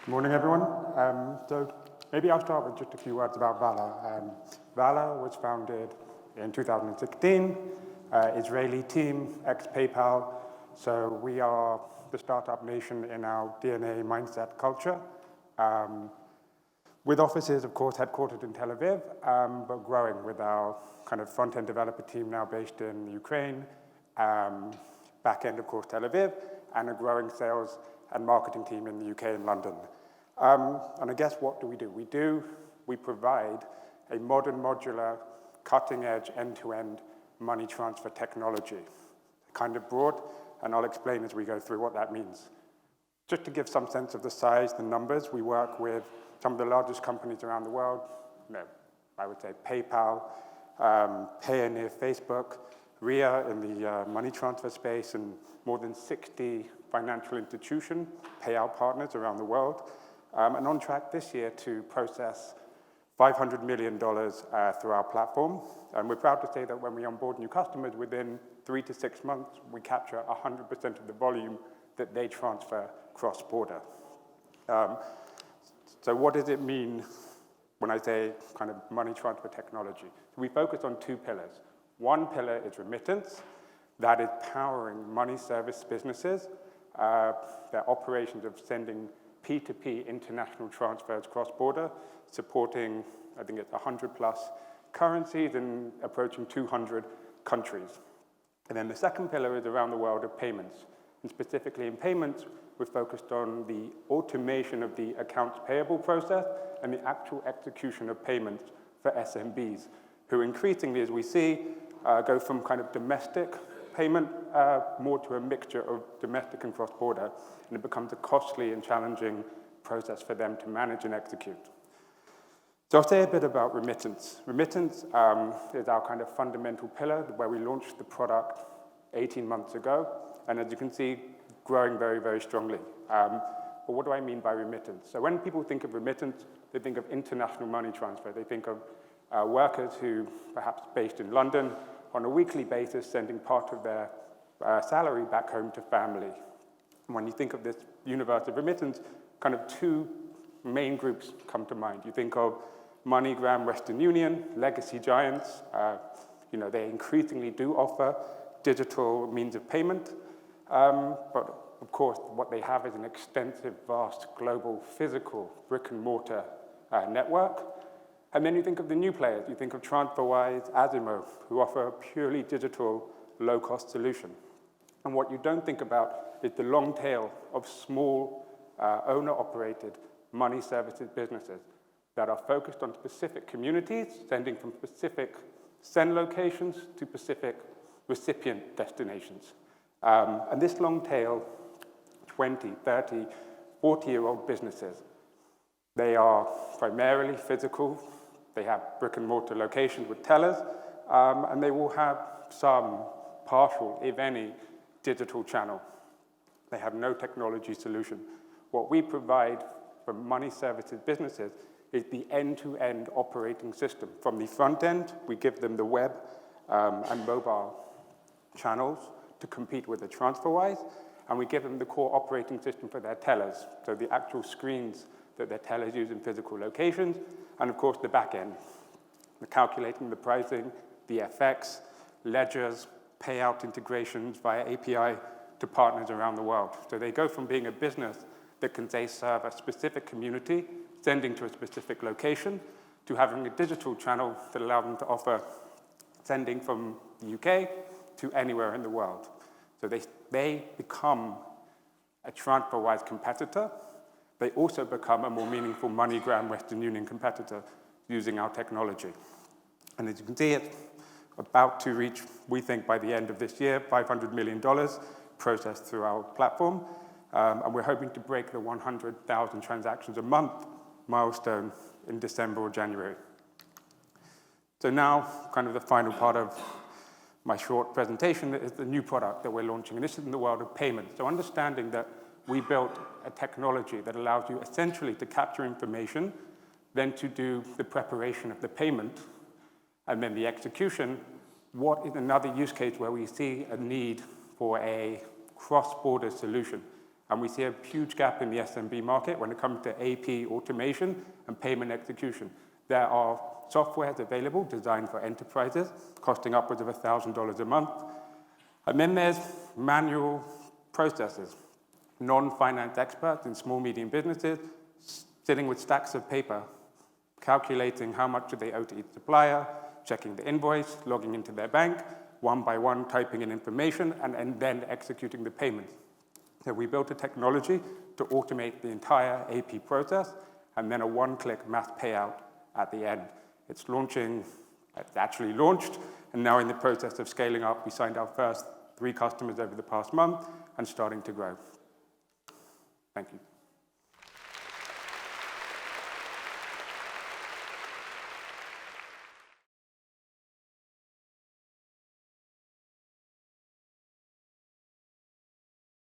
Good morning, everyone. So maybe I'll start with just a few words about Vala. Vala was founded in 2016, Israeli team, ex-PayPal. So we are the startup nation in our DNA mindset culture, with offices, of course, headquartered in Tel Aviv, but growing with our kind of front-end developer team now based in Ukraine, back-end, of course, Tel Aviv, and a growing sales and marketing team in the UK and London. And I guess what do? We provide a modern, modular, cutting-edge, end-to-end money transfer technology. Kind of broad, and I'll explain as we go through what that means. Just to give some sense of the size, the numbers, we work with some of the largest companies around the world. I would say PayPal, Payoneer, Facebook, Ria in the money transfer space, and more than 60 financial institution payout partners around the world, and on track this year to process $500 million through our platform. And we're proud to say that when we onboard new customers, within 3 to 6 months, we capture 100% of the volume that they transfer cross-border. So what does it mean when I say kind of money transfer technology? We focus on 2 pillars. One pillar is remittance, that is powering money service businesses, their operations of sending P2P international transfers cross-border, supporting, I think it's 100 plus currencies and approaching 200 countries. And then the second pillar is around the world of payments. And specifically in payments, we're focused on the automation of the accounts payable process and the actual execution of payments for SMBs, who increasingly, as we see, go from kind of domestic payment more to a mixture of domestic and cross-border, and it becomes a costly and challenging process for them to manage and execute. So I'll say a bit about remittance. Remittance is our kind of fundamental pillar where we launched the product 18 months ago, and as you can see, growing very, very strongly. But what do I mean by remittance? So when people think of remittance, they think of international money transfer. They think of workers who, perhaps based in London, on a weekly basis, sending part of their salary back home to family. And when you think of this universe of remittance, kind of 2 main groups come to mind. You think of MoneyGram, Western Union, legacy giants. They increasingly do offer digital means of payment. But of course, what they have is an extensive, vast, global, physical, brick-and-mortar network. And then you think of the new players. You think of TransferWise, Azimo, who offer a purely digital, low-cost solution. And what you don't think about is the long tail of small, owner-operated money services businesses that are focused on specific communities, sending from specific send locations to specific recipient destinations. And this long tail, 20, 30, 40-year-old businesses, they are primarily physical. They have brick-and-mortar locations with tellers, and they will have some partial, if any, digital channel. They have no technology solution. What we provide for money services businesses is the end-to-end operating system. From the front end, we give them the web and mobile channels to compete with the TransferWise, and we give them the core operating system for their tellers, so the actual screens that their tellers use in physical locations, and of course the back end, the calculating, the pricing, the FX, ledgers, payout integrations via API to partners around the world. So they go from being a business that can, say, serve a specific community, sending to a specific location, to having a digital channel that allows them to offer sending from the UK to anywhere in the world. So they become a TransferWise competitor. They also become a more meaningful MoneyGram Western Union competitor using our technology. And as you can see, it's about to reach, we think by the end of this year, $500 million processed through our platform. And we're hoping to break the 100,000 transactions a month milestone in December or January. So now, kind of the final part of my short presentation is the new product that we're launching. And this is in the world of payments. So understanding that we built a technology that allows you essentially to capture information, then to do the preparation of the payment, and then the execution. What is another use case where we see a need for a cross-border solution? And we see a huge gap in the SMB market when it comes to AP automation and payment execution. There are softwares available designed for enterprises, costing upwards of $1,000 a month. And then there's manual processes, non-finance experts in small, medium businesses, sitting with stacks of paper, calculating how much do they owe to each supplier, checking the invoice, logging into their bank, one by one typing in information, and then executing the payments. So we built a technology to automate the entire AP process, and then a one-click mass payout at the end. It's actually launched, and now in the process of scaling up. We signed our first 3 customers over the past month and starting to grow. Thank you.